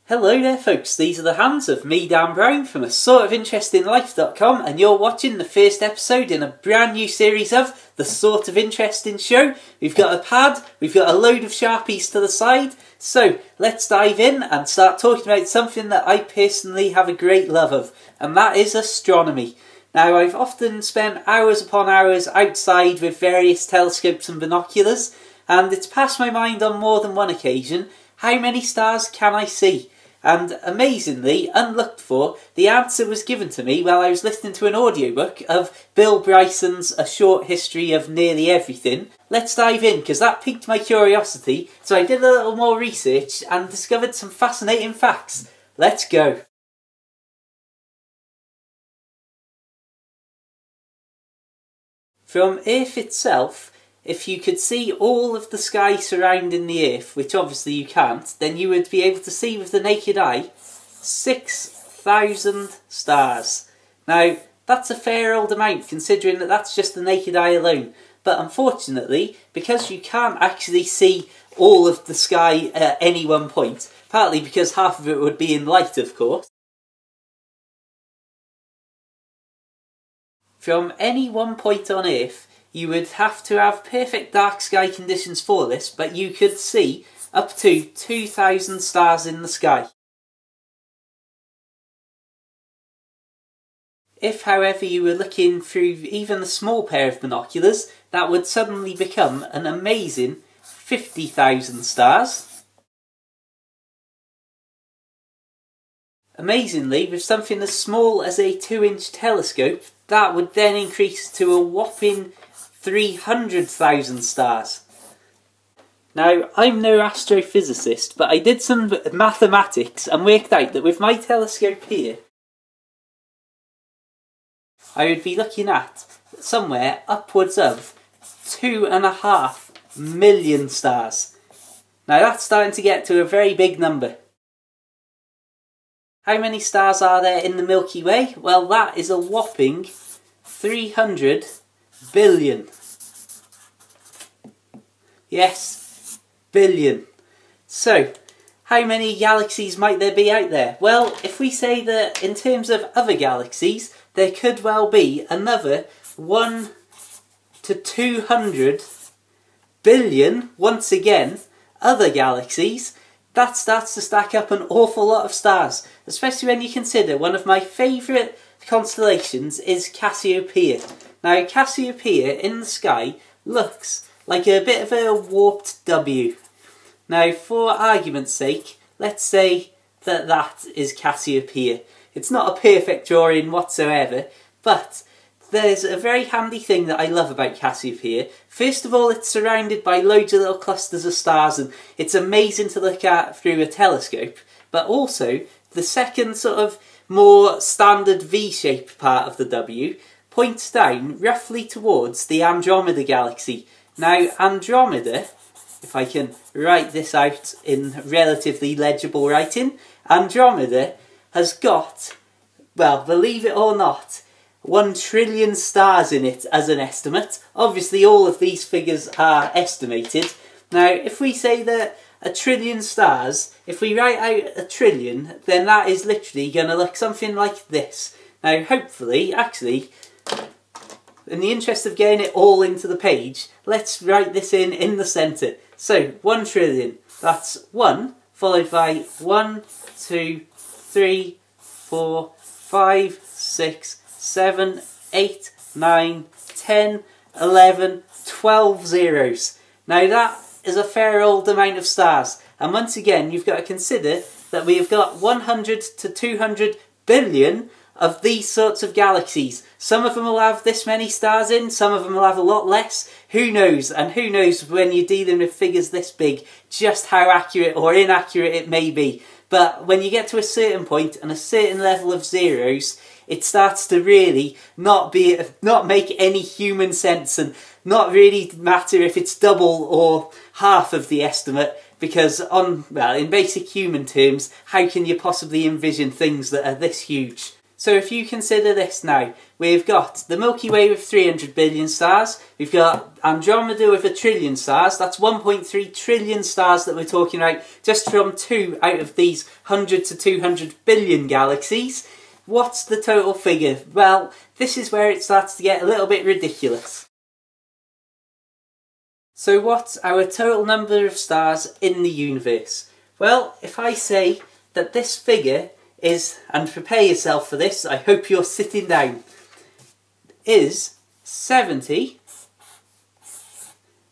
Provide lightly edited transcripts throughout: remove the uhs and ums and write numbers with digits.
Hello there folks, these are the hands of me, Dan Brown from asortofinterestinglife.com, and you're watching the first episode in a brand new series of The Sort of Interesting Show. We've got a pad, we've got a load of Sharpies to the side, so let's dive in and start talking about something that I personally have a great love of, and that is astronomy. Now, I've often spent hours upon hours outside with various telescopes and binoculars, and it's passed my mind on more than one occasion, how many stars can I see? And amazingly, unlooked for, the answer was given to me while I was listening to an audiobook of Bill Bryson's A Short History of Nearly Everything. Let's dive in, because that piqued my curiosity, so I did a little more research and discovered some fascinating facts. Let's go. From Earth itself, if you could see all of the sky surrounding the Earth, which obviously you can't, then you would be able to see with the naked eye 6,000 stars. Now, that's a fair old amount considering that that's just the naked eye alone. But unfortunately, because you can't actually see all of the sky at any one point, partly because half of it would be in light, of course, from any one point on Earth, you would have to have perfect dark sky conditions for this, but you could see up to 2,000 stars in the sky. If, however, you were looking through even a small pair of binoculars, that would suddenly become an amazing 50,000 stars. Amazingly, with something as small as a 2-inch telescope, that would then increase to a whopping 300,000 stars. Now, I'm no astrophysicist, but I did some mathematics and worked out that with my telescope here, I would be looking at somewhere upwards of 2.5 million stars. Now that's starting to get to a very big number. How many stars are there in the Milky Way? Well, that is a whopping 300 billion. Yes, billion. So, how many galaxies might there be out there? Well, if we say that in terms of other galaxies, there could well be another 1 to 200 billion, once again, other galaxies, that starts to stack up an awful lot of stars, especially when you consider one of my favourite constellations is Cassiopeia. Now, Cassiopeia in the sky looks like a bit of a warped W. Now, for argument's sake, let's say that that is Cassiopeia. It's not a perfect drawing whatsoever, but there's a very handy thing that I love about Cassiopeia. First of all, it's surrounded by loads of little clusters of stars, and it's amazing to look at through a telescope. But also, the second sort of more standard V-shaped part of the W points down roughly towards the Andromeda galaxy. Now, Andromeda, if I can write this out in relatively legible writing, Andromeda has got, well, believe it or not, 1 trillion stars in it as an estimate. Obviously, all of these figures are estimated. Now, if we say that 1 trillion stars, if we write out 1 trillion, then that is literally going to look something like this. Now, hopefully, actually, in the interest of getting it all into the page, let's write this in the centre. So, 1 trillion, that's 1, followed by 1, 2, 3, 4, 5, 6, 7, 8, 9, 10, 11, 12 zeros. Now that is a fair old amount of stars. And once again, you've got to consider that we have got 100 to 200 billion of these sorts of galaxies. Some of them will have this many stars in, some of them will have a lot less. Who knows? And who knows when you're dealing with figures this big, just how accurate or inaccurate it may be. But when you get to a certain point and a certain level of zeros, it starts to really not make any human sense and not really matter if it's double or half of the estimate, because in basic human terms, how can you possibly envision things that are this huge? So if you consider this now, we've got the Milky Way with 300 billion stars, we've got Andromeda with 1 trillion stars, that's 1.3 trillion stars that we're talking about just from 2 out of these 100 to 200 billion galaxies. What's the total figure? Well, this is where it starts to get a little bit ridiculous. So what's our total number of stars in the universe? Well, if I say that this figure is, and prepare yourself for this, I hope you're sitting down, is 70.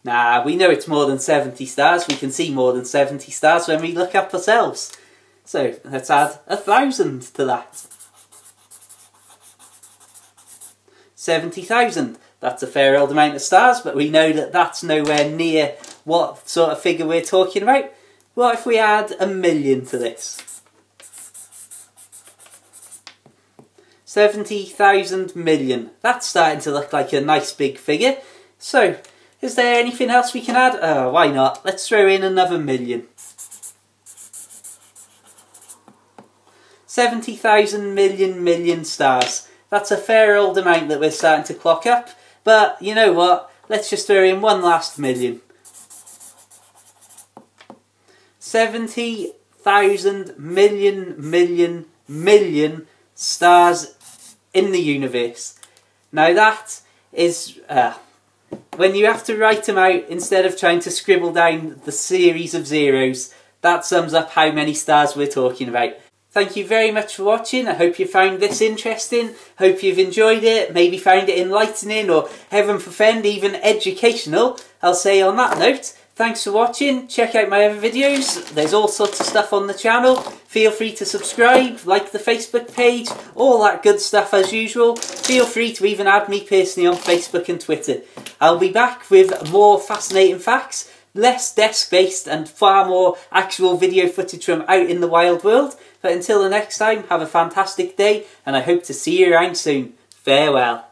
Nah, we know it's more than 70 stars. We can see more than 70 stars when we look up ourselves. So let's add 1,000 to that. 70,000. That's a fair old amount of stars, but we know that that's nowhere near what sort of figure we're talking about. What if we add 1,000,000 to this? 70,000 million. That's starting to look like a nice big figure. So, is there anything else we can add? Oh, why not? Let's throw in another million. 70,000 million stars. That's a fair old amount that we're starting to clock up. But, you know what? Let's just throw in one last million. 70,000 million stars in the universe. Now that is, when you have to write them out instead of trying to scribble down the series of zeros, that sums up how many stars we're talking about. Thank you very much for watching. I hope you found this interesting. Hope you've enjoyed it, maybe found it enlightening or, heaven forfend, even educational. I'll say on that note, thanks for watching. Check out my other videos. There's all sorts of stuff on the channel. Feel free to subscribe, like the Facebook page, all that good stuff as usual. Feel free to even add me personally on Facebook and Twitter. I'll be back with more fascinating facts, less desk-based and far more actual video footage from out in the wild world. But until the next time, have a fantastic day and I hope to see you around soon. Farewell.